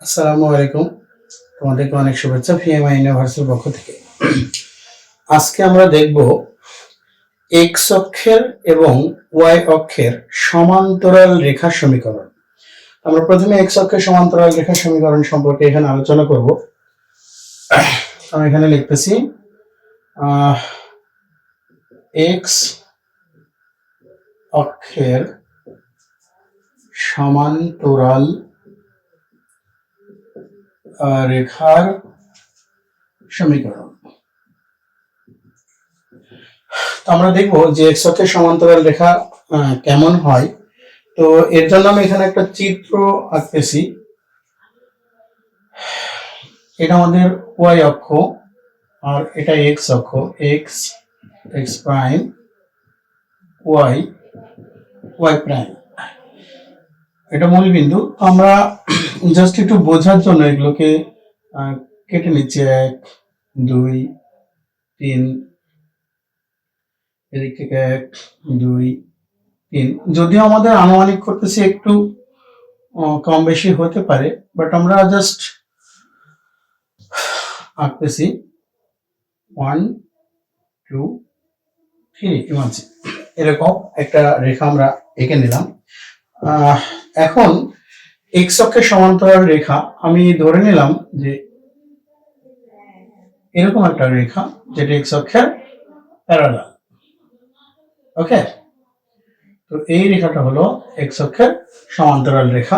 আসসালামু আলাইকুম। তোমাদেরকে অনেক শুভেচ্ছা ভিএমআই ইউনিভার্সিটির পক্ষ থেকে। আজকে আমরা দেখব এক্স অক্ষের এবং ওয়াই অক্ষের সমান্তরাল রেখা সমীকরণ। আমরা প্রথমে এক্স অক্ষের সমান্তরাল রেখা সমীকরণ সম্পর্কে এখানে আলোচনা করব। আমি এখানে লিখতেছি এক্স অক্ষের সমান্তরাল রেখার সমীকরণ। আমরা দেখব যে এক্স অক্ষের সমান্তরাল রেখা কেমন হয়। তো এর জন্য আমি এখানে একটা চিত্র আঁকতেছি। এটা আমাদের ওয়াই অক্ষ আর এটা এক্স অক্ষ, X X prime, Y Y prime, এটা মূল বিন্দু। আমরা জাস্ট একটু বোঝার জন্য এগুলোকে কেটে নিচ্ছি, 1 2 3, এদিক থেকে 1 2 3। যদিও আমাদের আনুমানিক করতেছি একটু কম বেশি হতে পারে, বাট আমরা জাস্ট আঁকতেছি 1 2 3 ইমার্জি এরকম একটা রেখা আমরা এঁকে নিলাম। এখন এক্স অক্ষের সমান্তরাল রেখা আমি ধরে নিলাম যে এরকম একটা রেখা যেটা এক্স অক্ষের প্যারালাল। ওকে, তো এই রেখাটা হলো এক্স অক্ষের সমান্তরাল রেখা।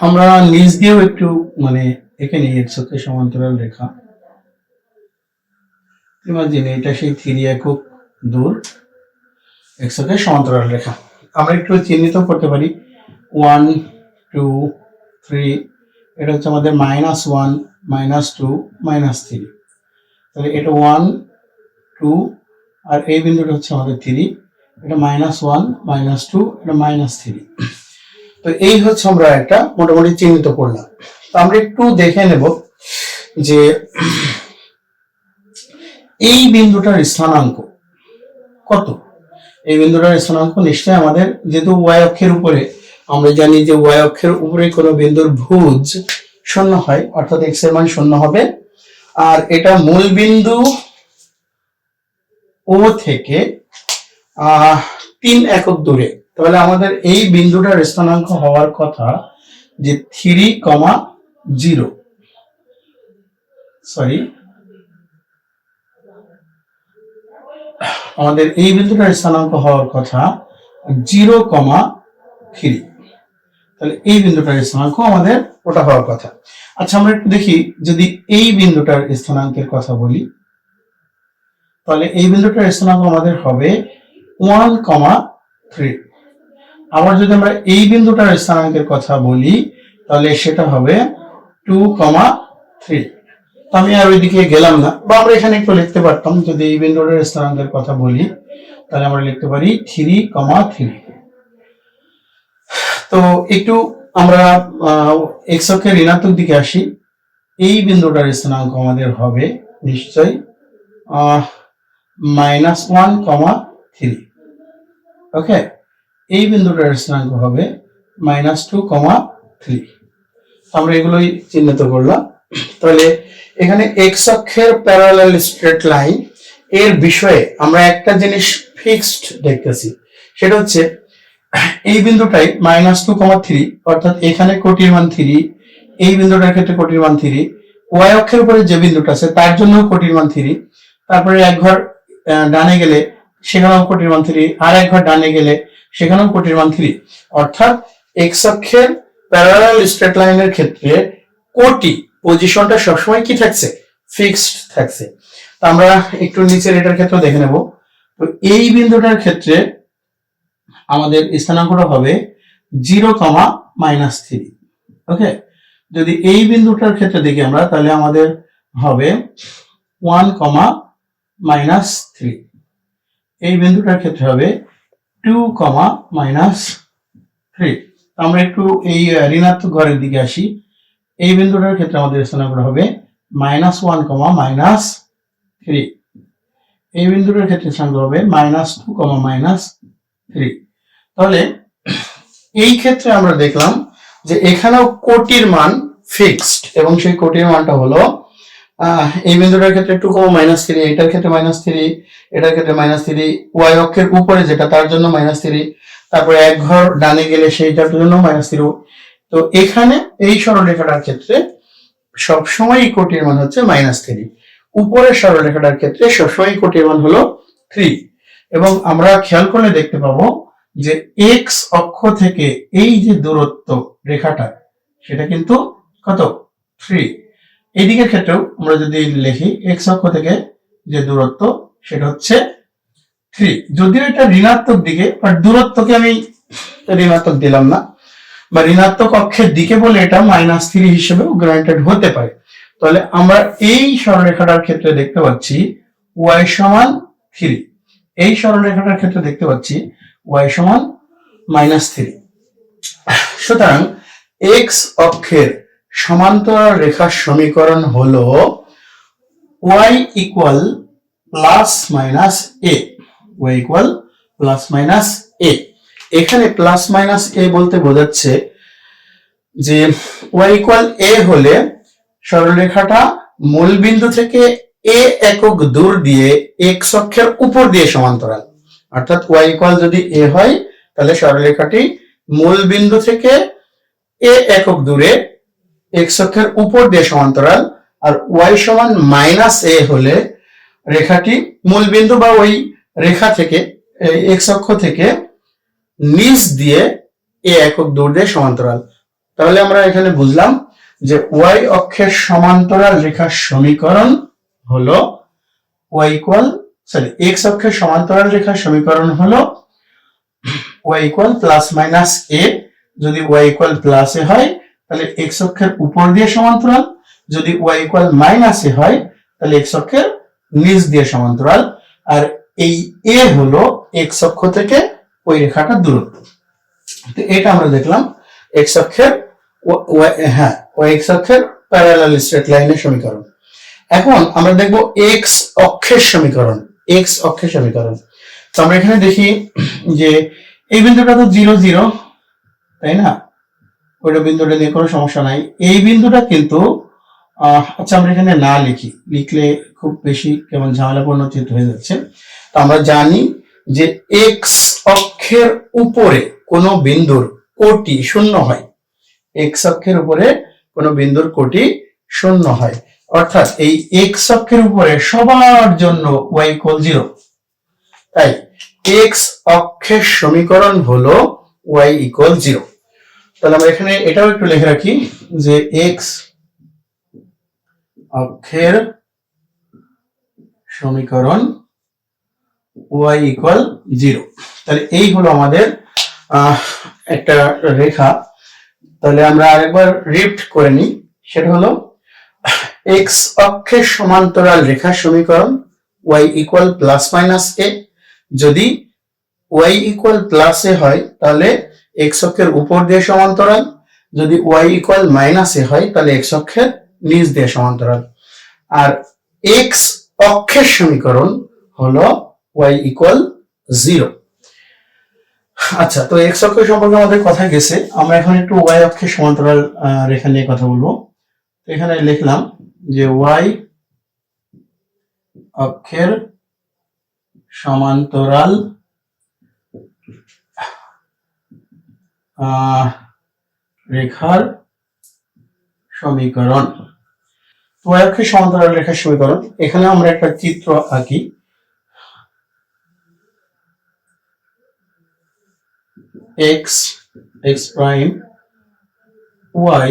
আমরা নিচ দিয়েও একটু এঁকে নিই এক্স অক্ষের সমান্তরাল রেখা। ইমাজিন এটা সেই 3 একক দূর এক্স অক্ষের সমান্তরাল রেখা। আমরা একটু চিহ্নিত করতে পারি 1 2 3, এটা হচ্ছে আমাদের -1 -2 -3। তাহলে এটা 1 2 আর এই বিন্দুটা হচ্ছে আমাদের 3, এটা -1 -2, এটা -3। তো এই হচ্ছে আমরা একটা মোটামুটি চিহ্নিত করলাম। তো আমরা একটু দেখে নেব যে এই বিন্দুটার স্থানাঙ্ক কত। এই বিন্দুটার স্থানাঙ্ক নিশ্চয়ই আমাদের, যেহেতু ওয়াই অক্ষের উপরে, আমরা জানি যে ওয়াই অক্ষের উপরে কোনো বিন্দুর ভুজ 0 হয়, অর্থাৎ এক্স এর মান 0 হবে। আর এটা মূল বিন্দু ও থেকে 3 একক দূরে। তাহলে আমাদের এই বিন্দুটার স্থানাঙ্ক হওয়ার কথা যে 3,0, সরি, আমাদের এই বিন্দুটার স্থানাঙ্ক হওয়ার কথা 0,3। তাহলে এই বিন্দুটার স্থানাঙ্ক আমাদের ওটা হওয়ার কথা। আচ্ছা, আমরা একটু দেখি, যদি এই বিন্দুটার স্থানাঙ্কের কথা বলি, তাহলে এই বিন্দুটার স্থানাঙ্ক আমাদের হবে 1,3। আবার যদি আমরা এই বিন্দুটার স্থানাঙ্কের কথা বলি, তাহলে সেটা হবে 2,3। আমি আর ওইদিকে গেলাম না, বা আমরা এখানে একটু লিখতে পারতাম, যদি এই বিন্দুটার স্থানাঙ্কের কথা বলি তাহলে আমরা লিখতে পারি 3,3। তো একটু আমরা এক্স অক্ষের ঋণাত্মক দিকে আসি। এই বিন্দুটার স্থানাঙ্ক আমাদের হবে নিশ্চয়ই -1,3। ওকে, এই বিন্দুটার স্থানাঙ্ক হবে -2,3। আমরা এগুলোই চিহ্নিত করলাম। তাহলে এখানে এক্স অক্ষের প্যারালাল স্ট্রেট লাইন এর বিষয়ে আমরা একটা জিনিস ফিক্সড দেখতেছি, সেটা হচ্ছে এই বিন্দুটাই -2,3, অর্থাৎ এখানে কোটির মান 3, এই বিন্দুটার ক্ষেত্রে কোটির মান 3, ওয়াই অক্ষের উপরে যে বিন্দুটা আছে তার জন্য কোটির মান 3, তারপরে এক ঘর ডানে গেলে সেখানেও কোটির মান 3, আর এক ঘর ডানে গেলে সেখানেও কোটির মান 3। অর্থাৎ এক্স অক্ষের প্যারালাল স্ট্রেট লাইনের ক্ষেত্রে কোটি পজিশনটা সবসময় কি থাকছে, ফিক্সড থাকছে। তো আমরা একটু নিচের এটার ক্ষেত্রে দেখে নেব। তো এই বিন্দুটার ক্ষেত্রে আমাদের স্থানাঙ্কটা হবে 0,-3। ওকে, যদি এই বিন্দুটার ক্ষেত্রে দেখি আমরা, তাহলে আমাদের হবে 1,-3। এই বিন্দুটার ক্ষেত্রে হবে 2,-3। আমরা একটু এই ঋণাত্মক ঘরের দিকে আসি। এই বিন্দুটার ক্ষেত্রে আমাদের স্থানাঙ্কটা হবে -1,-3। এই বিন্দুটার ক্ষেত্রে স্থানাঙ্ক হবে -2,-3। তাহলে এই ক্ষেত্রে আমরা দেখলাম যে এখানেও কোটির মান ফিক্সড, এবং সেই কোটির মানটা হলো এই বিন্দুটার ক্ষেত্রে 2,-3, এটার ক্ষেত্রে -3, এটার ক্ষেত্রে -3, ওয়াই অক্ষের উপরে যেটা তার জন্য -3, তারপরে এক ঘর ডানে গেলে সেইটার জন্য -3। তো এখানে এই সরলরেখাটার ক্ষেত্রে সবসময় কোটির মান হচ্ছে -3, উপরের সরলরেখাটার ক্ষেত্রে সবসময় কোটির মান হলো 3। এবং আমরা খেয়াল করলে দেখতে পাবো যে এক্স অক্ষ থেকে এই যে দূরত্ব রেখাটা সেটা কিন্তু কত, 3। এই দিকের ক্ষেত্রেও আমরা যদি লিখি এক্স অক্ষ থেকে যে দূরত্ব সেটা হচ্ছে 3, যদিও এটা ঋণাত্মক দিকে, বাট দূরত্বকে আমি ঋণাত্মক দিলাম না, বা ঋণাত্মক অক্ষের দিকে বলে এটা -3 হিসেবেও গ্রান্টেড হতে পারে। তাহলে আমরা এই সরলরেখাটার ক্ষেত্রে দেখতে পাচ্ছি y সমান 3, এই সরলরেখাটার ক্ষেত্রে দেখতে পাচ্ছি y সমান -3। সুতরাং x অক্ষের সমান্তরাল রেখার সমীকরণ হলো y equal plus minus a, y equal plus minus a। এখানে প্লাস মাইনাস a বলতে বোঝাচ্ছে যে y ইকুয়াল a হলে সরলরেখাটা মূল বিন্দু থেকে a একক দূর দিয়ে x অক্ষের উপর দিয়ে সমান্তরাল, অর্থাৎ y ইকুয়াল যদি a হয় তাহলে সরলরেখাটি মূল বিন্দু থেকে a একক দূরে x অক্ষের উপর দিয়ে সমান্তরাল, আর y সমান -a হলে রেখাটি মূল বিন্দু বা ওই রেখা থেকে x অক্ষ থেকে নিচ দিয়ে a একক দূর দিয়ে সমান্তরাল। তাহলে আমরা এখানে বুঝলাম যে y অক্ষের সমান্তরাল রেখার সমীকরণ হলো x অক্ষের সমান্তরাল রেখার সমীকরণ হলো y equal plus minus a। যদি y ইকুয়াল প্লাস a হয় তাহলে x অক্ষের উপর দিয়ে সমান্তরাল, যদি y ইকুয়াল মাইনাস a হয় তাহলে x অক্ষের নিচ দিয়ে সমান্তরাল। আর এই a হলো x অক্ষ থেকে ওই রেখাটার দূরত্ব। তো এটা আমরা দেখলাম x অক্ষের x অক্ষের প্যারালাল স্ট্রেট লাইনের সমীকরণ। এখন আমরা দেখব x অক্ষের সমীকরণ। তো আমরা এখানে দেখি যে এই বিন্দুটা তো 0 0, তাই না? ওইটা বিন্দুটা নিয়ে কোনো সমস্যা নাই। এই বিন্দুটা কিন্তু আচ্ছা আমরা এখানে না লিখলে খুব বেশি কেমন ঝামেলাপূর্ণ চিত্র হয়ে যাচ্ছে। তো আমরা জানি যে x অক্ষের উপরে কোনো বিন্দুর কোটি শূন্য হয়, x অক্ষের উপরে কোনো বিন্দুর কোটি শূন্য হয়, অর্থাৎ এই x অক্ষের উপরে সবার জন্য y ইকুয়াল 0। তাই x অক্ষের সমীকরণ হলো y ইকুয়াল 0। তাহলে আমরা এখানে এটাও একটু লিখে রাখি যে x অক্ষের সমীকরণ y ইকুয়াল 0। তাহলে এই হলো আমাদের একটা রেখা। তাহলে আমরা আরেকবার রিপিট করে নিই, সেটা হলো x অক্ষের সমান্তরাল রেখার সমীকরণ y equal plus minus a। যদি y ইকুয়াল প্লাস a হয় তাহলে x অক্ষের উপর দিয়ে সমান্তরাল, যদি y ইকুয়াল মাইনাস a হয় তাহলে x অক্ষের নিচ দিয়ে সমান্তরাল। আর x অক্ষের সমীকরণ হলো y ইকুয়াল 0। আচ্ছা, তো x অক্ষ সম্পর্কে আমাদের কথা গেছে, আমরা এখন একটু y অক্ষের সমান্তরাল রেখা নিয়ে কথা বলবো। এখানে লিখলাম যে y অক্ষের সমান্তরাল রেখার সমীকরণ, y অক্ষের সমান্তরাল রেখার সমীকরণ। এখানে আমরা একটা চিত্র আঁকি। x x prime y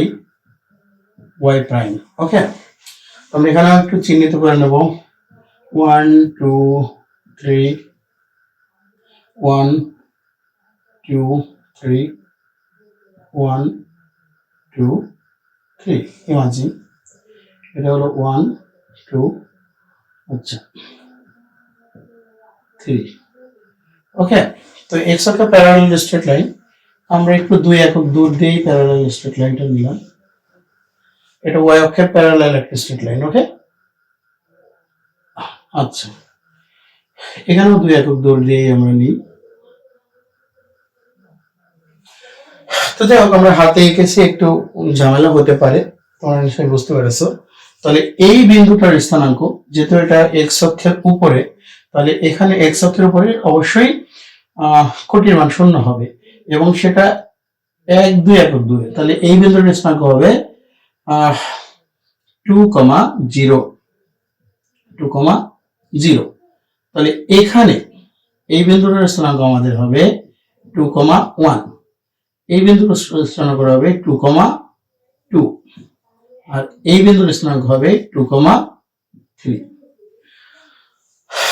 y prime. Okay, আমরা এখানে একটু চিহ্নিত করে নেব 1 2 3 1 2 3 1 2 3। ইমাজিন এটা হলো 1 2 আচ্ছা 3। ওকে, তো x অক্ষ প্যারালাল স্ট্রেট লাইন, আমরা একটু 2 একক দূর দিয়েই প্যারালাল স্ট্রেট লাইনটা নিলাম। এটা y অক্ষের প্যারালাল একটা স্ট্রেট লাইন। ওকে, আচ্ছা এখানেও 2 একক দূর দিয়েই আমরা নিই। তো যাই হোক, আমরা হাতে এঁকেছি, একটু ঝামেলা হতে পারে, তোমরা নিশ্চয়ই বুঝতে পেরেছো। তাহলে এই বিন্দুটার স্থানাঙ্ক, যেহেতু এটা এক্স অক্ষের উপরে, তাহলে এখানে এক্স অক্ষের উপরে অবশ্যই কোটির মান 0 হবে, এবং সেটা 1 2 একক দূরে। তাহলে এই বিন্দুটার স্থানাঙ্ক হবে 2,0 2,0। তাহলে এখানে এই বিন্দুটার স্থানাঙ্ক আমাদের হবে 2,1, এই বিন্দুর স্থানাঙ্ক হবে 2,2, আর এই বিন্দুর স্থানাঙ্ক হবে 2,3।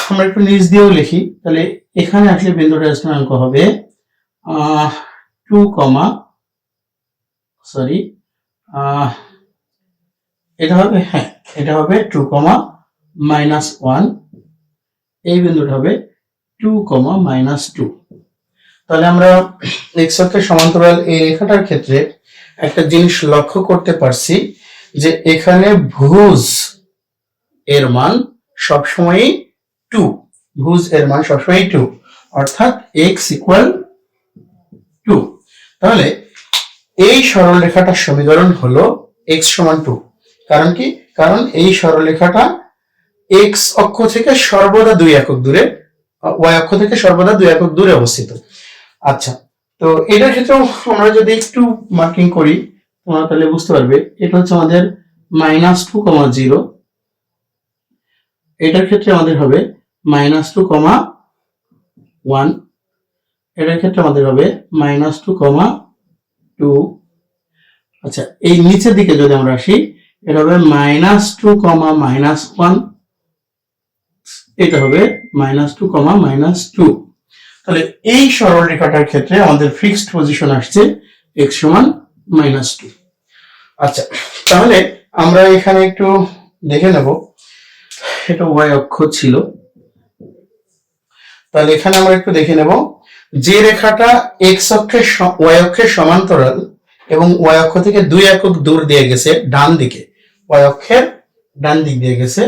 আমরা একটু নিচ দিয়েও লিখি, তাহলে এখানে আসলে বিন্দুটার স্থানাঙ্ক হবে 2, এটা হবে, হ্যাঁ এটা হবে 2,-1, এই বিন্দুটা হবে 2,-2। তাহলে আমরা এক্স অক্ষের সমান্তরাল এই রেখাটার ক্ষেত্রে একটা জিনিস লক্ষ্য করতে পারছি, যে এখানে ভুজ এর মান সবসময়ই 2, ভুজ এর মান সবসময়ই 2, অর্থাৎ x = 2। তাহলে এই সরলরেখাটার সমীকরণ হলো x = 2। কারণ কি? কারণ এই সরলরেখাটা x অক্ষ থেকে সর্বদা 2 একক দূরে, y অক্ষ থেকে সর্বদা 2 একক দূরে অবস্থিত। আচ্ছা, তো এটার ক্ষেত্রেও আমরা যদি একটু মার্কিং করি, তোমরা তাহলে বুঝতে পারবে। এটা হচ্ছে আমাদের -2,0, এটার ক্ষেত্রে আমাদের হবে -2,1, এটার ক্ষেত্রে আমাদের হবে -2,2। আচ্ছা, এই নিচের দিকে যদি আমরা আসি, এটা হবে -2,-1, এটা হবে -2,-2। তাহলে এই সরলরেখাটার ক্ষেত্রে আমাদের ফিক্সড পজিশন আসছে x = -2। আচ্ছা, তাহলে আমরা এখানে একটু দেখে নেব, এটা y অক্ষ ছিল, তাহলে এখানে আমরা একটু দেখে নেব, যে রেখাটা x অক্ষের y অক্ষের সমান্তরাল এবং y অক্ষ থেকে 2 একক দূর দিয়ে গেছে ডান দিকে, y অক্ষের ডান দিক দিয়ে গেছে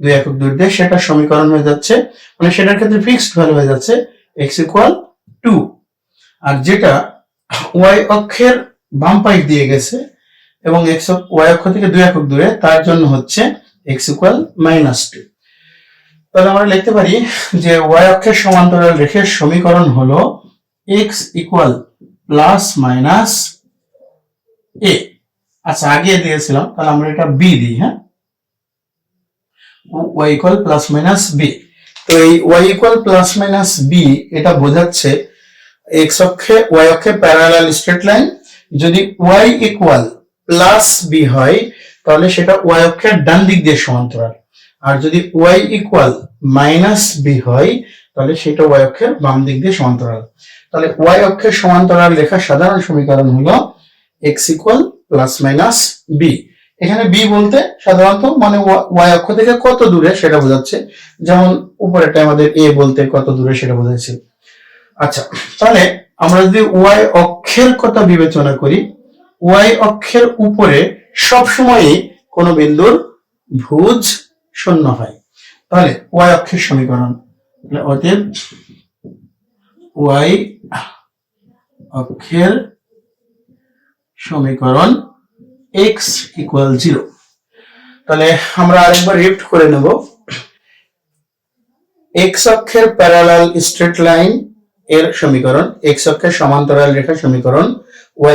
2 একক দূর দিয়ে, সেটা সমীকরণ হয়ে যাচ্ছে, মানে সেটার ক্ষেত্রে ফিক্সড ভ্যালু হয়ে যাচ্ছে x = 2। আর যেটা y অক্ষের বাম পাশ দিয়ে গেছে এবং y অক্ষ থেকে 2 একক দূরে, তার জন্য হচ্ছে x = -2। তাহলে আমরা লিখতে পারি যে y অক্ষের সমান্তরাল রেখার সমীকরণ হলো x = +-a। আচ্ছা, আগে দিয়েছিলাম, তাহলে আমরা এটা b দিই। হ্যাঁ, y = +-b। তো এই y = +-b এটা বোঝাচ্ছে x অক্ষে y অক্ষে প্যারালাল স্ট্রেট লাইন, যদি y = +b হয় তাহলে সেটা y অক্ষের ডান দিক দিয়ে সমান্তরাল, আর যদি y = -b হয় তাহলে সেটা y অক্ষের বাম দিক দিয়ে সমান্তরাল। তাহলে y অক্ষের সমান্তরাল রেখার সাধারণ সমীকরণ হলো x = +-b। এখানে b বলতে সাধারণত মানে y অক্ষ থেকে কত দূরে সেটা বোঝাচ্ছে, যেমন উপরেটা আমাদের a বলতে কত দূরে সেটা বোঝাচ্ছে। আচ্ছা, তাহলে আমরা যদি y অক্ষের কথা বিবেচনা করি, y অক্ষের উপরে সবসময়ই কোন বিন্দুর ভুজ 0 হয়। তাহলে y অক্ষের সমীকরণ, অতএব y অক্ষের সমীকরণ x = 0। তাহলে আমরা আরেকবার রিপিট করে নেব, x অক্ষের প্যারালাল স্ট্রেট লাইন এর সমীকরণ, x অক্ষের সমান্তরাল রেখার সমীকরণ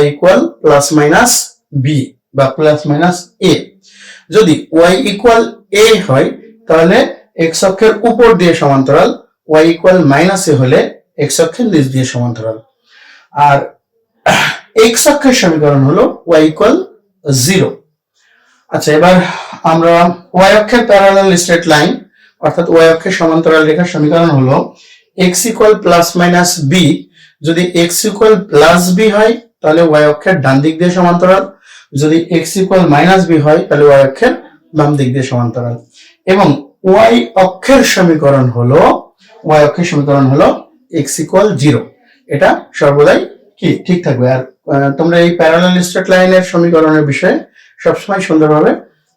y = +-b বা +-a। যদি y = a হয় তাহলে x অক্ষের উপর দিয়ে সমান্তরাল, y = -a হলে x অক্ষের নিচ দিয়ে সমান্তরাল। আর x অক্ষের সমীকরণ হলো y = 0। আচ্ছা, এবার আমরা y অক্ষের প্যারালাল স্ট্রেট লাইন অর্থাৎ y অক্ষের সমান্তরাল রেখার সমীকরণ হলো x = +-b। যদি x = +b হয় তাহলে y অক্ষের ডান দিক দিয়ে সমান্তরাল, যদি x = -b হয় তাহলে y অক্ষের বাম দিক দিয়ে সমান্তরাল। এবং y অক্ষের সমীকরণ হলো x = 0। এটা সর্বদাই কি ঠিক থাকবে। আর তোমরা এই প্যারালাল স্ট্রেট লাইনের সমীকরণের বিষয়ে সবসময় সুন্দরভাবে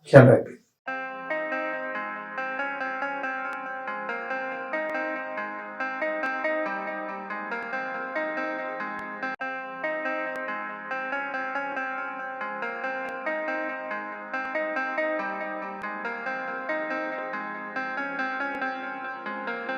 খেয়াল রাখবে।